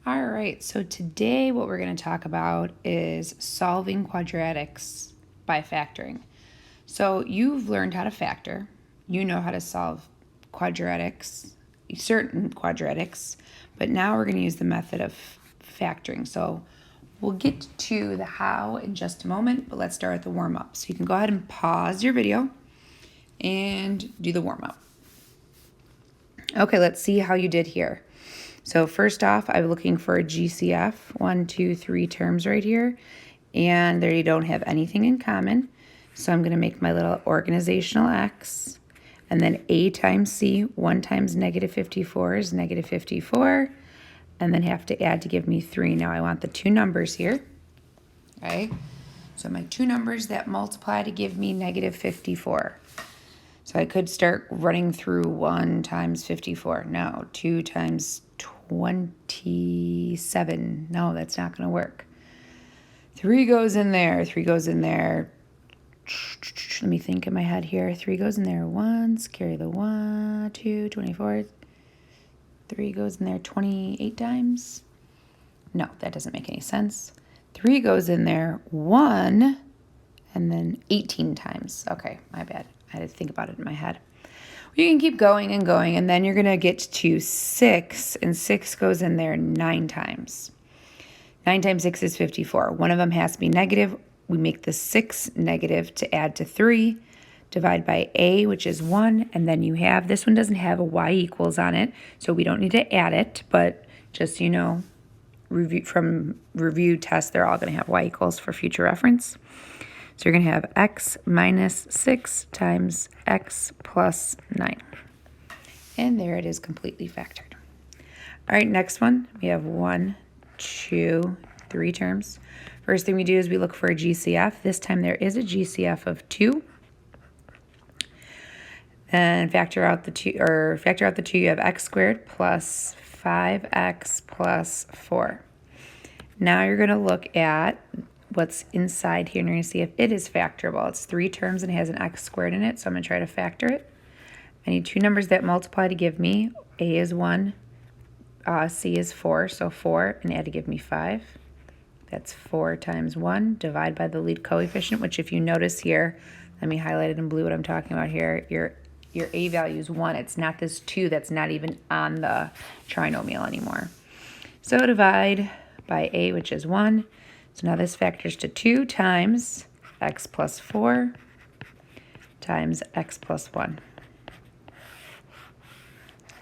All right, so today what we're going to talk about is solving quadratics by factoring. So you've learned how to factor. You know how to solve quadratics, certain quadratics, but now we're going to use the method of factoring. So we'll get to the how in just a moment, but let's start at the warm-up. So you can go ahead and pause your video and do the warm-up. Okay, let's see how you did here. So first off, I'm looking for a GCF, 1, 2, 3 terms right here, and they don't have anything in common. So I'm going to make my little organizational X, and then A times C, 1 times negative 54 is negative 54, and then have to add to give me 3. Now I want the two numbers here, okay? So my two numbers that multiply to give me negative 54. So I could start running through 1 times 54. No, 2 times 27. No, that's not going to work. 3 goes in there. 3 goes in there. Let me think in my head here. 3 goes in there once. Carry the 1, 2, 24. 3 goes in there 28 times. No, that doesn't make any sense. 3 goes in there 1 and then 18 times. Okay, my bad. I had to think about it in my head. You can keep going, and then you're going to get to 6, and 6 goes in there 9 times. 9 times 6 is 54. One of them has to be negative. We make the 6 negative to add to 3. Divide by A, which is 1, and then you have, this one doesn't have a y equals on it, so we don't need to add it, but just so you know, from review tests, they're all going to have y equals for future reference. So you're going to have x minus 6 times x plus 9. And there it is, completely factored. All right, next one. We have 1, 2, 3 terms. First thing we do is we look for a GCF. This time there is a GCF of 2. Then factor out the 2, you have x squared plus 5x plus 4. Now you're going to look at what's inside here, and you're going to see if it is factorable. It's 3 terms and it has an x squared in it, so I'm going to try to factor it. I need two numbers that multiply to give me, A is 1, C is 4, so 4, and add to give me 5. That's 4 times 1, divide by the lead coefficient, which if you notice here, let me highlight it in blue what I'm talking about here, your A value is 1. It's not this 2 that's not even on the trinomial anymore. So divide by A, which is 1. So now this factors to 2 times x plus 4 times x plus 1.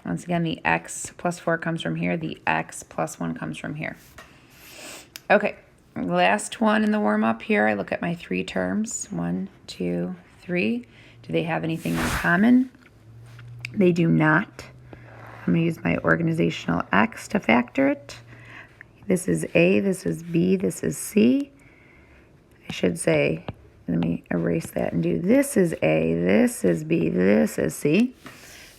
Once again, the x plus 4 comes from here. The x plus 1 comes from here. Okay, last one in the warm-up here. I look at my 3 terms. 1, 2, 3. Do they have anything in common? They do not. I'm going to use my organizational X to factor it. This is A, this is B, this is C. I should say, let me erase that and do this is A, this is B, this is C.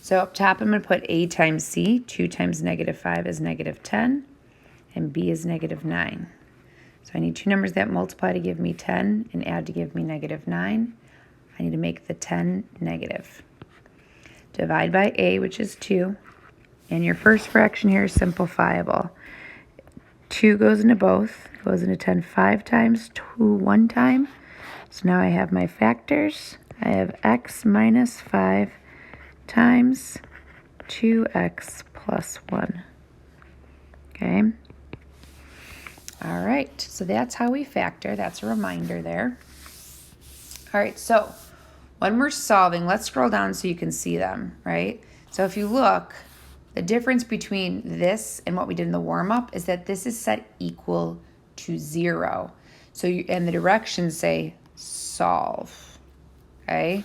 So up top, I'm going to put A times C. 2 times negative 5 is negative 10, and B is negative 9. So I need two numbers that multiply to give me 10 and add to give me negative 9. I need to make the 10 negative. Divide by A, which is 2. And your first fraction here is simplifiable. 2 goes into both, goes into 10 5 times, 2 1 time. So now I have my factors. I have x minus 5 times 2x plus 1. Okay. All right, so that's how we factor. That's a reminder there. All right, so when we're solving, let's scroll down so you can see them, right? So if you look, the difference between this and what we did in the warm-up is that this is set equal to 0. So and the directions say solve, okay?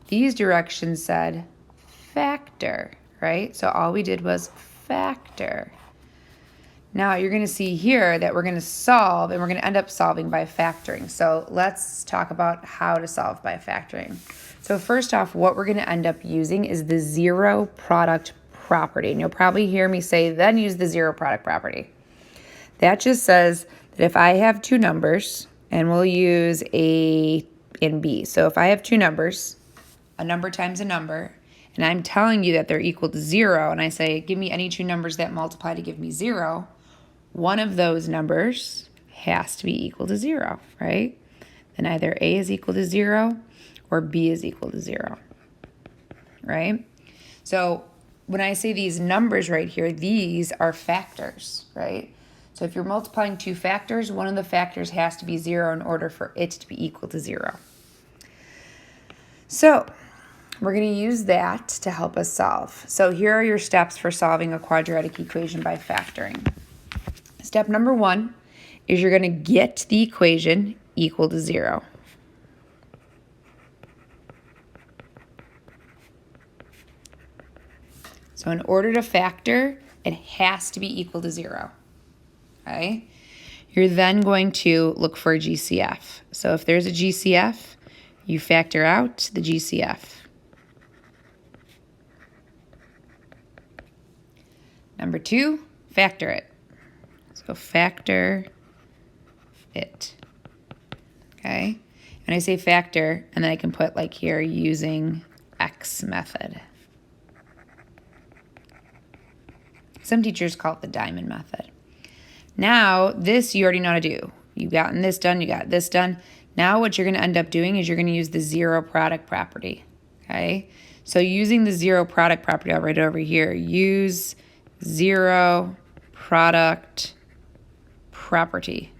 These directions said factor, right? So all we did was factor. Now you're going to see here that we're going to solve, and we're going to end up solving by factoring. So let's talk about how to solve by factoring. So first off, what we're going to end up using is the zero product property. And you'll probably hear me say, then use the zero product property. That just says that if I have two numbers, and we'll use A and B. So if I have two numbers, a number times a number, and I'm telling you that they're equal to 0, and I say, give me any two numbers that multiply to give me 0, one of those numbers has to be equal to 0, right? Then either A is equal to 0 or B is equal to 0, right? So when I say these numbers right here, these are factors, right? So if you're multiplying two factors, one of the factors has to be 0 in order for it to be equal to 0. So we're going to use that to help us solve. So here are your steps for solving a quadratic equation by factoring. Step number 1 is you're going to get the equation equal to 0. So in order to factor, it has to be equal to 0. Okay? You're then going to look for a GCF. So if there's a GCF, you factor out the GCF. Number 2, factor it. So factor it. Okay? And I say factor, and then I can put like here using X method. Some teachers call it the diamond method. Now, this you already know how to do. You've gotten this done, you got this done. Now what you're going to end up doing is you're going to use the zero product property. Okay? So using the zero product property, I'll write it over here. Use zero product property.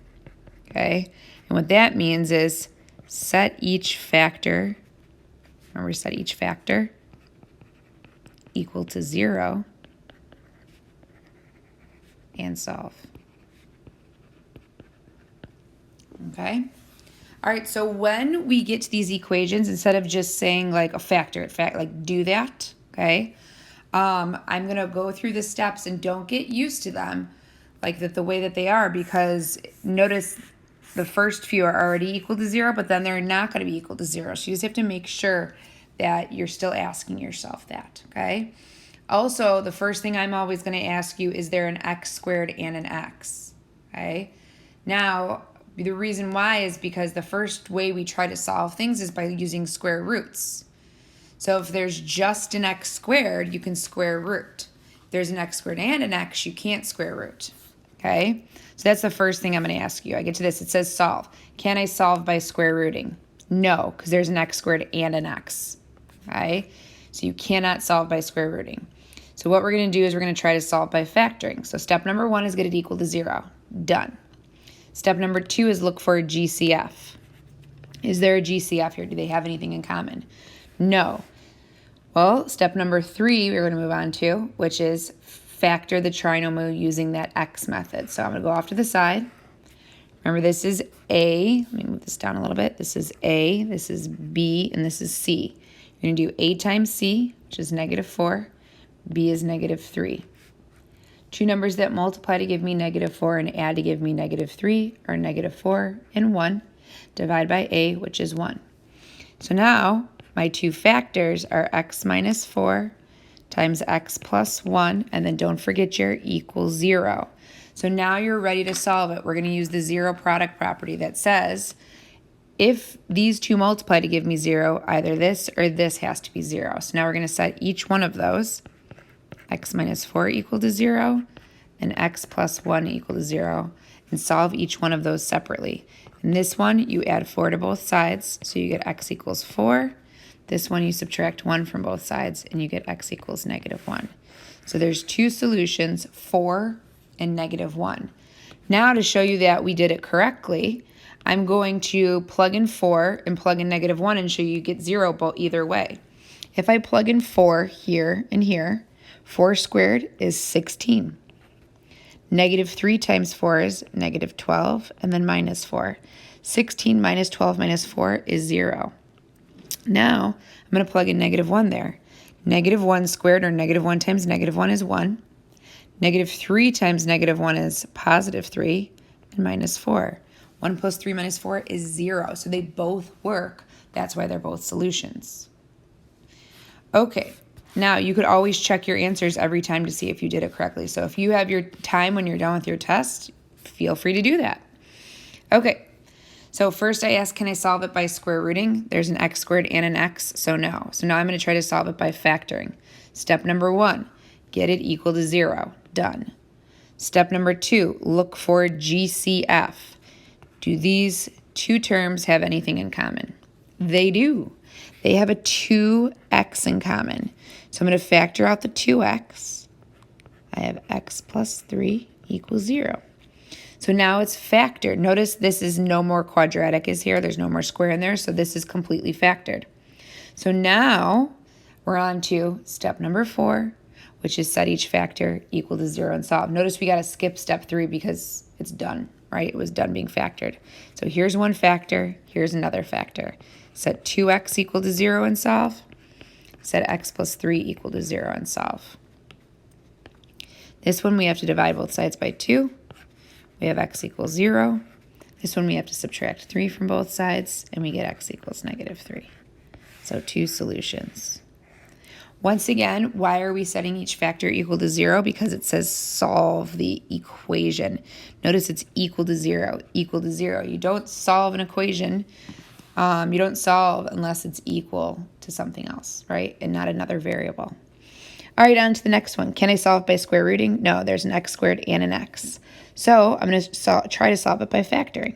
Okay? And what that means is set each factor, remember set each factor equal to 0 and solve. Okay? All right, so when we get to these equations, instead of just saying like a factor, like do that, okay? I'm going to go through the steps and don't get used to them like the way that they are, because notice the first few are already equal to 0, but then they're not going to be equal to 0. So you just have to make sure that you're still asking yourself that, okay? Also, the first thing I'm always going to ask you, is there an x squared and an x, okay? Now, the reason why is because the first way we try to solve things is by using square roots. So if there's just an x squared, you can square root. If there's an x squared and an x, you can't square root. Okay? So that's the first thing I'm going to ask you. I get to this. It says solve. Can I solve by square rooting? No, because there's an x squared and an x. Okay? So you cannot solve by square rooting. So what we're going to do is we're going to try to solve by factoring. So step number 1 is get it equal to 0. Done. Step number 2 is look for a GCF. Is there a GCF here? Do they have anything in common? No. Well, step number 3 we're going to move on to, which is factor the trinomial using that X method. So I'm going to go off to the side. Remember, this is A. Let me move this down a little bit. This is A, this is B, and this is C. You're going to do A times C, which is -4. B is -3. Two numbers that multiply to give me -4 and add to give me -3 are -4 and 1. Divide by A, which is 1. So now my two factors are x minus 4 times x plus 1, and then don't forget your equals 0. So now you're ready to solve it. We're going to use the zero product property that says if these two multiply to give me 0, either this or this has to be 0. So now we're going to set each one of those, x minus 4 equal to 0 and x plus 1 equal to 0, and solve each one of those separately. In this one, you add 4 to both sides, so you get x equals 4. This one, you subtract 1 from both sides, and you get x equals -1. So there's two solutions, 4 and -1. Now to show you that we did it correctly, I'm going to plug in 4 and plug in -1 and show you get 0 both either way. If I plug in 4 here and here, 4 squared is 16. -3 times 4 is -12, and then -4. 16 minus 12 minus 4 is 0. Now, I'm going to plug in -1 there. -1 squared, or -1 times -1 is 1. -3 times -1 is +3, and -4. 1 plus 3 minus 4 is 0. So they both work. That's why they're both solutions. Okay. Now, you could always check your answers every time to see if you did it correctly. So if you have your time when you're done with your test, feel free to do that. Okay. So first I asked, can I solve it by square rooting? There's an x squared and an x, so no. So now I'm going to try to solve it by factoring. Step number 1, get it equal to 0. Done. Step number 2, look for GCF. Do these two terms have anything in common? They do. They have a 2x in common. So I'm going to factor out the 2x. I have x plus 3 equals 0. So now it's factored. Notice this is no more quadratic is here. There's no more square in there, so this is completely factored. So now we're on to step number 4, which is set each factor equal to 0 and solve. Notice we got to skip step 3 because it's done, right? It was done being factored. So here's one factor, here's another factor. Set 2x equal to 0 and solve. Set x plus 3 equal to 0 and solve. This one we have to divide both sides by 2. We have x equals 0. This one we have to subtract 3 from both sides, and we get x equals -3. So 2 solutions. Once again, why are we setting each factor equal to 0? Because it says solve the equation. Notice it's equal to 0, equal to 0. You don't solve an equation. You don't solve unless it's equal to something else, right? And not another variable. All right, on to the next one. Can I solve by square rooting? No, there's an x squared and an x. So I'm going to try to solve it by factoring.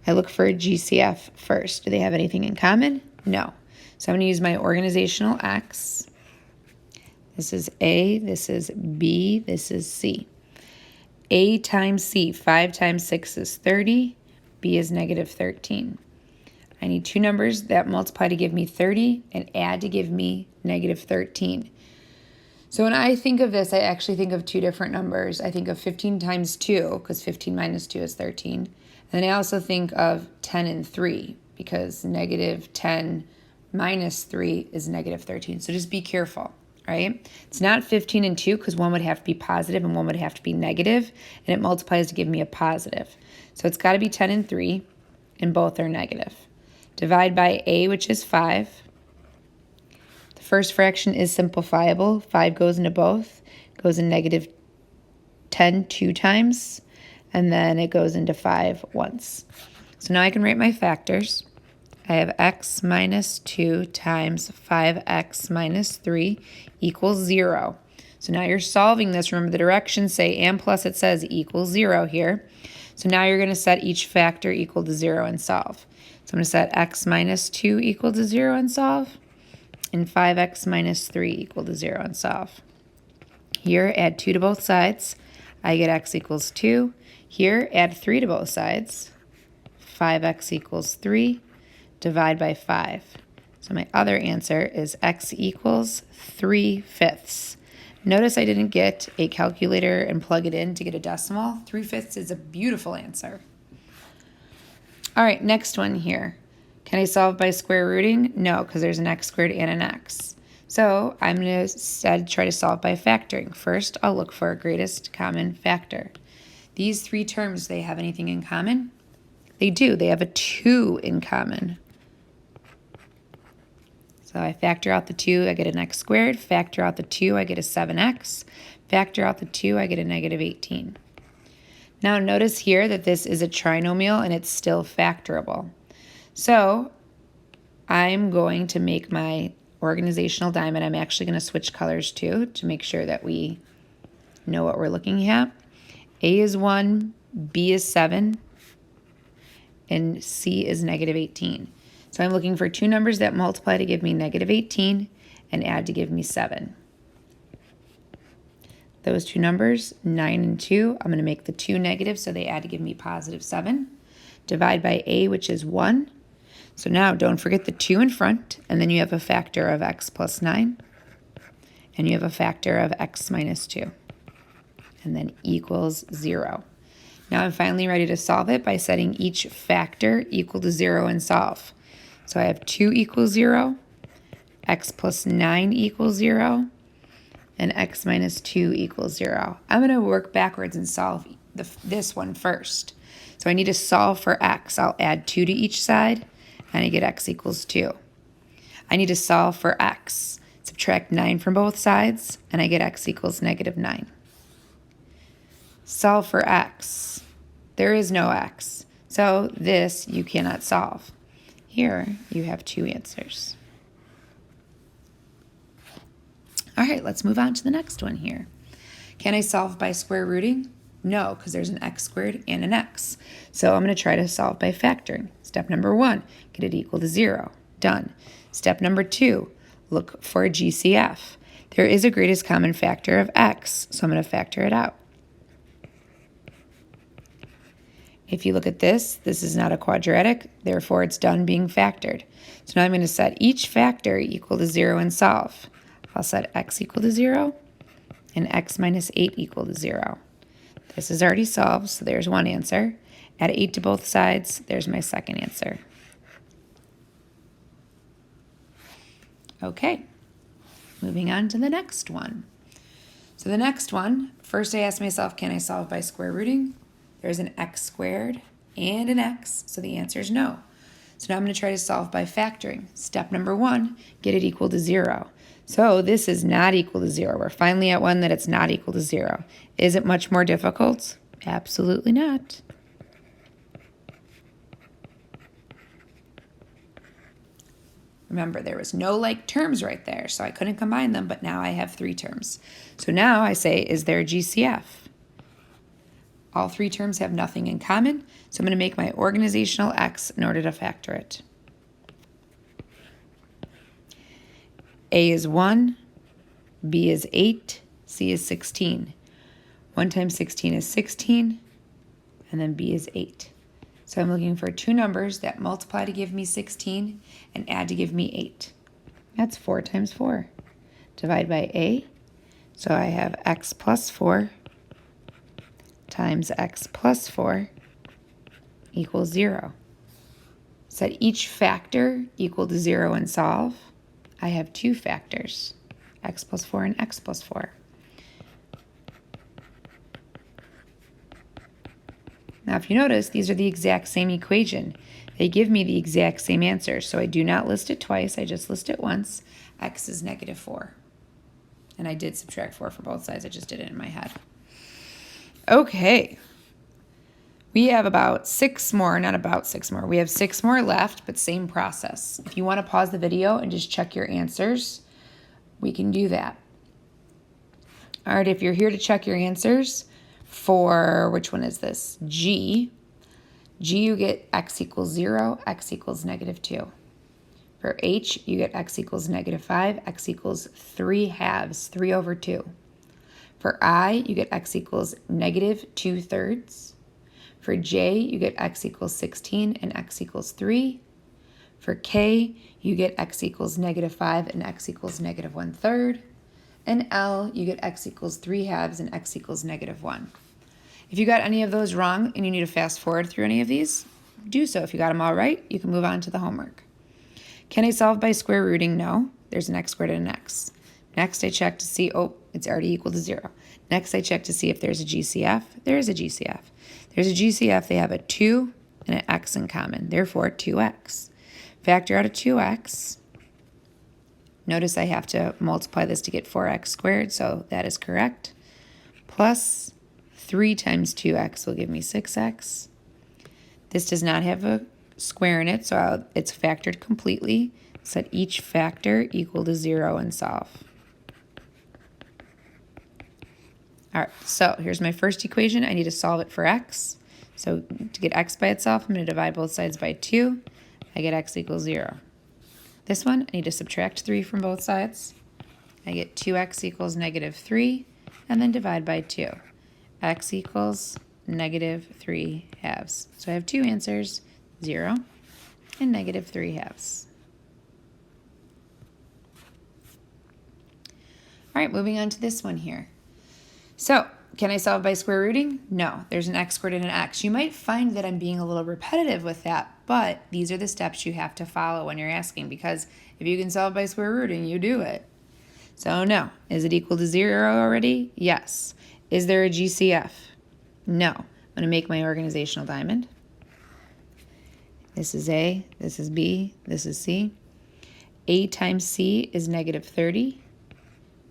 I look for a GCF first. Do they have anything in common? No. So I'm going to use my organizational x. This is A, this is B, this is C. A times C, 5 times 6 is 30. B is -13. I need two numbers that multiply to give me 30 and add to give me -13. So when I think of this, I actually think of two different numbers. I think of 15 times 2, because 15 minus 2 is 13. And then I also think of 10 and 3, because -10 minus 3 is -13. So just be careful, right? It's not 15 and 2, because one would have to be positive and one would have to be negative, and it multiplies to give me a positive. So it's got to be 10 and 3, and both are negative. Divide by A, which is 5. First fraction is simplifiable. 5 goes into both. Goes in -10 2 times. And then it goes into 5 once. So now I can write my factors. I have x minus 2 times 5x minus 3 equals 0. So now you're solving this. Remember the directions say and plus it says equals 0 here. So now you're going to set each factor equal to 0 and solve. So I'm going to set x minus 2 equal to 0 and solve. And 5x minus 3 equal to 0 and solve. Here, add 2 to both sides. I get x equals 2. Here, add 3 to both sides. 5x equals 3. Divide by 5. So my other answer is x equals 3/5. Notice I didn't get a calculator and plug it in to get a decimal. 3/5 is a beautiful answer. All right, next one here. Can I solve by square rooting? No, because there's an x squared and an x. So I'm going to instead try to solve by factoring. First, I'll look for a greatest common factor. These three terms, they have anything in common? They do. They have a 2 in common. So I factor out the 2, I get an x squared. Factor out the 2, I get a 7x. Factor out the 2, I get a -18. Now notice here that this is a trinomial and it's still factorable. So I'm going to make my organizational diamond. I'm actually going to switch colors too to make sure that we know what we're looking at. A is 1, B is 7, and C is -18. So I'm looking for two numbers that multiply to give me -18 and add to give me 7. Those two numbers, 9 and 2, I'm going to make the 2 negative, so they add to give me +7. Divide by A, which is 1. So now don't forget the 2 in front, and then you have a factor of x plus 9, and you have a factor of x minus 2, and then equals 0. Now I'm finally ready to solve it by setting each factor equal to 0 and solve. So I have 2 equals 0, x plus 9 equals 0, and x minus 2 equals 0. I'm going to work backwards and solve this one first. So I need to solve for x. I'll add 2 to each side, and I get x equals 2. I need to solve for x. Subtract 9 from both sides, and I get x equals -9. Solve for x. There is no x. So this you cannot solve. Here you have 2 answers. All right, let's move on to the next one here. Can I solve by square rooting? No, because there's an x squared and an x. So I'm going to try to solve by factoring. Step number 1, get it equal to 0. Done. Step number 2, look for a GCF. There is a greatest common factor of x, so I'm going to factor it out. If you look at this is not a quadratic, therefore it's done being factored. So now I'm going to set each factor equal to 0 and solve. I'll set x equal to 0 and x minus 8 equal to 0. This is already solved, so there's one answer. Add 8 to both sides, there's my second answer. Okay, moving on to the next one. So the next one, first I asked myself, can I solve by square rooting? There's an x squared and an x, so the answer is no. So now I'm going to try to solve by factoring. Step number 1, get it equal to 0. So this is not equal to 0. We're finally at one that it's not equal to 0. Is it much more difficult? Absolutely not. Remember, there was no like terms right there, so I couldn't combine them, but now I have 3 terms. So now I say, is there a GCF? All 3 terms have nothing in common, so I'm going to make my organizational x in order to factor it. A is 1, B is 8, C is 16. 1 times 16 is 16, and then B is 8. So I'm looking for 2 numbers that multiply to give me 16 and add to give me 8. That's 4 times 4. Divide by A, so I have x plus 4 times x plus 4 equals 0. Set each factor equal to 0 and solve. I have 2 factors, x plus 4 and x plus 4. Now if you notice, these are the exact same equation. They give me the exact same answer, so I do not list it twice, I just list it once. X is negative 4. And I did subtract 4 for both sides, I just did it in my head. Okay. We have about 6 more, not about 6 more. We have 6 more left, but same process. If you want to pause the video and just check your answers, we can do that. All right, if you're here to check your answers for, which one is this? G, you get x equals 0, x equals negative 2. For H, you get x equals negative 5, x equals 3 halves, 3 over 2. For I, you get x equals negative 2/3. For J, you get x equals 16 and x equals 3. For K, you get x equals negative 5 and x equals negative 1/3. And L, you get x equals 3 halves and x equals negative 1. If you got any of those wrong and you need to fast forward through any of these, do so. If you got them all right, you can move on to the homework. Can I solve by square rooting? No. There's an x squared and an x. Next, I check to see, oh, it's already equal to 0. Next, I check to see if there's a GCF. There is a GCF. There's a GCF. They have a 2 and an x in common, therefore 2x. Factor out a 2x. Notice I have to multiply this to get 4x squared, so that is correct. Plus 3 times 2x will give me 6x. This does not have a square in it, so it's factored completely. Set each factor equal to 0 and solve. All right, so here's my first equation. I need to solve it for x. So to get x by itself, I'm going to divide both sides by 2. I get x equals 0. This one, I need to subtract 3 from both sides. I get 2x equals negative 3, and then divide by 2. X equals negative 3 halves. So I have 2 answers, 0 and negative 3 halves. All right, moving on to this one here. So, can I solve by square rooting? No, there's an x squared and an x. You might find that I'm being a little repetitive with that, but these are the steps you have to follow when you're asking, because if you can solve by square rooting, you do it. So no. Is it equal to 0 already? Yes. Is there a GCF? No. I'm going to make my organizational diamond. This is A, this is B, this is C. A times C is negative 30.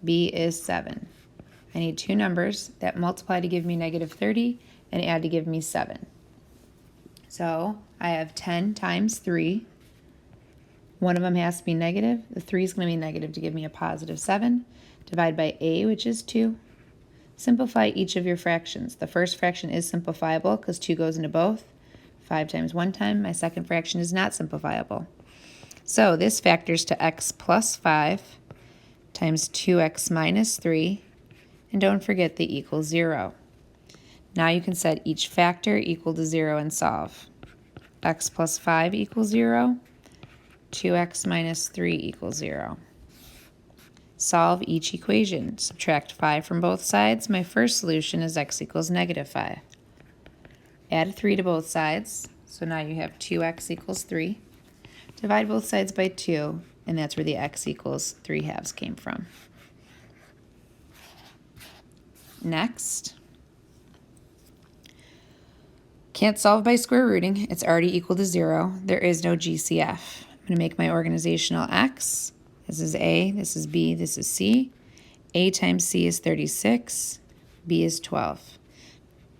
B is 7. I need 2 numbers that multiply to give me negative 30 and add to give me 7. So I have 10 times 3. One of them has to be negative. The 3 is going to be negative to give me a positive 7. Divide by A, which is 2. Simplify each of your fractions. The first fraction is simplifiable because 2 goes into both. 5 times 1 time. My second fraction is not simplifiable. So this factors to x plus 5 times 2x minus 3. And don't forget the equals 0. Now you can set each factor equal to 0 and solve. X plus 5 equals 0. 2x minus 3 equals 0. Solve each equation. Subtract 5 from both sides. My first solution is x equals negative 5. Add 3 to both sides. So now you have 2x equals 3. Divide both sides by 2, and that's where the x equals 3/2 came from. Next. Can't solve by square rooting. It's already equal to 0. There is no GCF. I'm going to make my organizational x. This is A, this is B, this is C. A times C is 36. B is 12.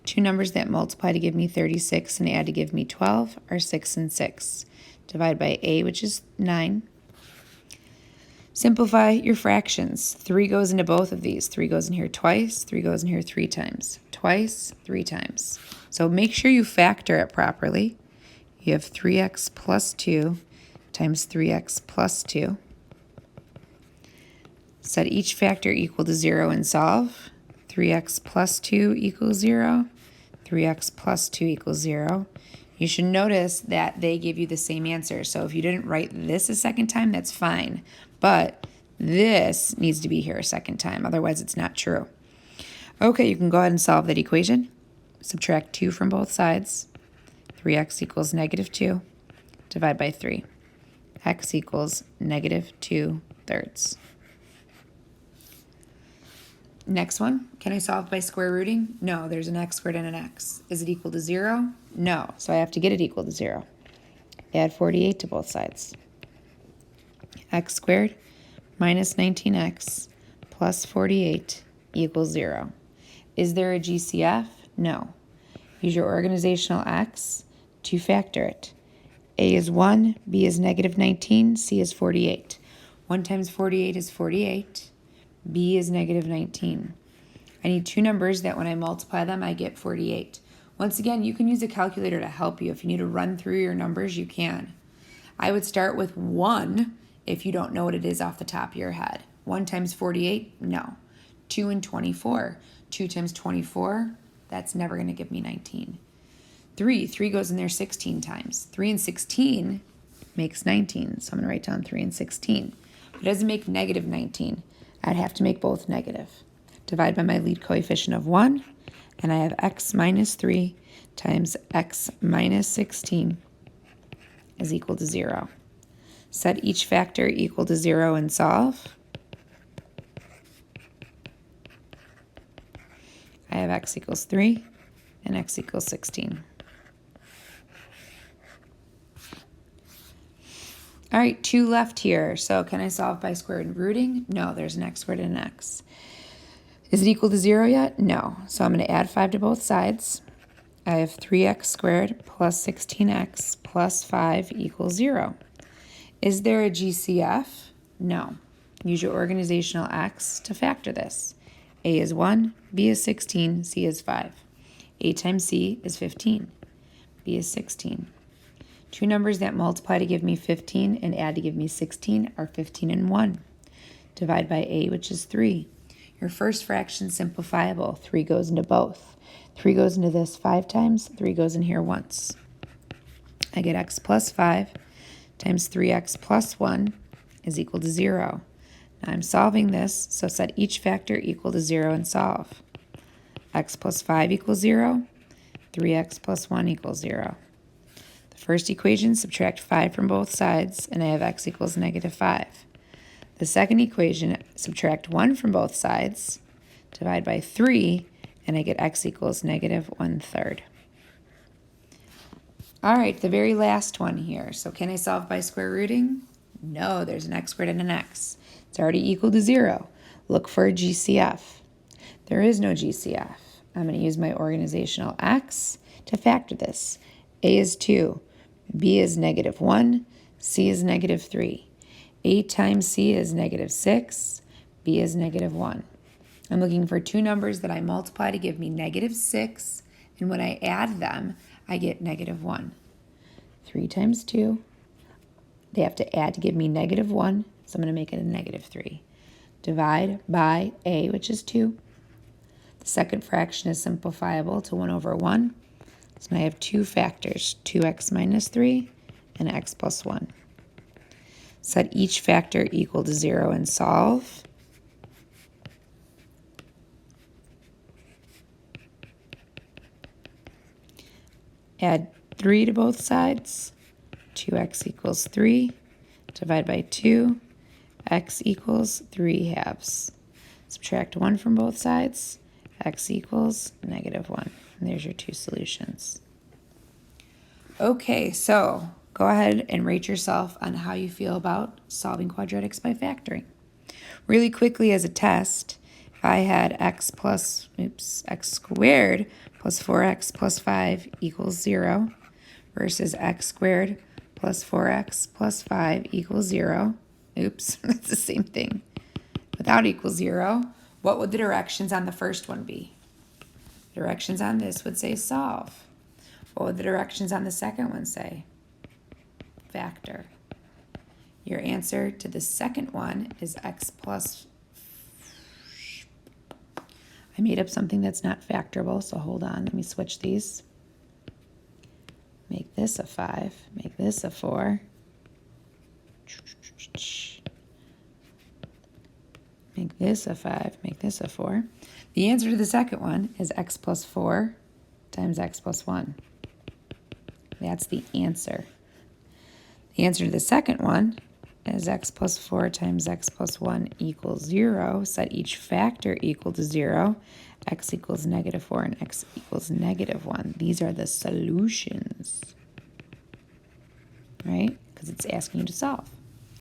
Two numbers that multiply to give me 36 and add to give me 12 are 6 and 6. Divide by A, which is 9. Simplify your fractions. 3 goes into both of these. 3 goes in here twice. 3 goes in here 3 times. Twice, 3 times. So make sure you factor it properly. You have 3x plus 2 times 3x plus 2. Set each factor equal to 0 and solve. 3x plus 2 equals 0. 3x plus 2 equals 0. You should notice that they give you the same answer. So if you didn't write this a second time, that's fine. But this needs to be here a second time. Otherwise, it's not true. Okay, you can go ahead and solve that equation. Subtract 2 from both sides. 3x equals negative 2. Divide by 3. X equals negative 2/3. Next one, can I solve by square rooting? No, there's an x squared and an x. Is it equal to 0? No, so I have to get it equal to 0. Add 48 to both sides. X squared minus 19x plus 48 equals 0. Is there a GCF? No. Use your organizational x to factor it. A is 1, B is negative 19, C is 48. 1 times 48 is 48. B is negative 19. I need two numbers that when I multiply them, I get 48. Once again, you can use a calculator to help you. If you need to run through your numbers, you can. I would start with 1 if you don't know what it is off the top of your head. 1 times 48? No. 2 and 24. 2 times 24? That's never going to give me 19. 3 goes in there 16 times. 3 and 16 makes 19. So I'm going to write down 3 and 16. It doesn't make negative 19. I'd have to make both negative. Divide by my lead coefficient of 1, and I have x minus 3 times x minus 16 is equal to 0. Set each factor equal to 0 and solve. I have x equals 3 and x equals 16. All right, 2 left here. So can I solve by square rooting? No, there's an x squared and an x. Is it equal to 0 yet? No. So I'm going to add 5 to both sides. I have 3x squared plus 16x plus 5 equals 0. Is there a GCF? No. Use your organizational x to factor this. A is 1, B is 16, C is 5. A times C is 15. B is 16. Two numbers that multiply to give me 15 and add to give me 16 are 15 and 1. Divide by A, which is 3. Your first fraction simplifiable. 3 goes into both. 3 goes into this 5 times. 3 goes in here once. I get x plus 5 times 3x plus 1 is equal to 0. Now I'm solving this, so set each factor equal to 0 and solve. X plus 5 equals 0. 3x plus 1 equals 0. First equation, subtract 5 from both sides, and I have x equals negative 5. The second equation, subtract 1 from both sides, divide by 3, and I get x equals negative 1/3. All right, the very last one here. So can I solve by square rooting? No, there's an x squared and an x. It's already equal to 0. Look for a GCF. There is no GCF. I'm going to use my organizational x to factor this. A is 2. B is negative 1, C is negative 3. A times C is negative 6, B is negative 1. I'm looking for two numbers that I multiply to give me -6, and when I add them, I get -1. 3 times 2, they have to add to give me -1, so I'm going to make it a -3. Divide by a, which is 2. The second fraction is simplifiable to 1 over 1. So now I have two factors, 2x minus 3 and x plus 1. Set each factor equal to 0 and solve. Add 3 to both sides. 2x equals 3. Divide by 2. X equals 3/2. Subtract 1 from both sides. X equals -1. And there's your two solutions. Okay, so go ahead and rate yourself on how you feel about solving quadratics by factoring. Really quickly as a test, if I had x squared plus 4x plus 5 equals 0 versus x squared plus 4x plus 5 equals 0, oops, that's the same thing, without equals 0, what would the directions on the first one be? Directions on this would say solve. What would the directions on the second one say? Factor. Your answer to the second one is x plus... I made up something that's not factorable, so hold on. Let me switch these. Make this a 5. Make this a 4. Make this a 5. Make this a 4. The answer to the second one is x plus 4 times x plus 1. That's the answer. The answer to the second one is x plus 4 times x plus 1 equals 0. Set each factor equal to 0. X equals -4 and x equals -1. These are the solutions, right? Because it's asking you to solve.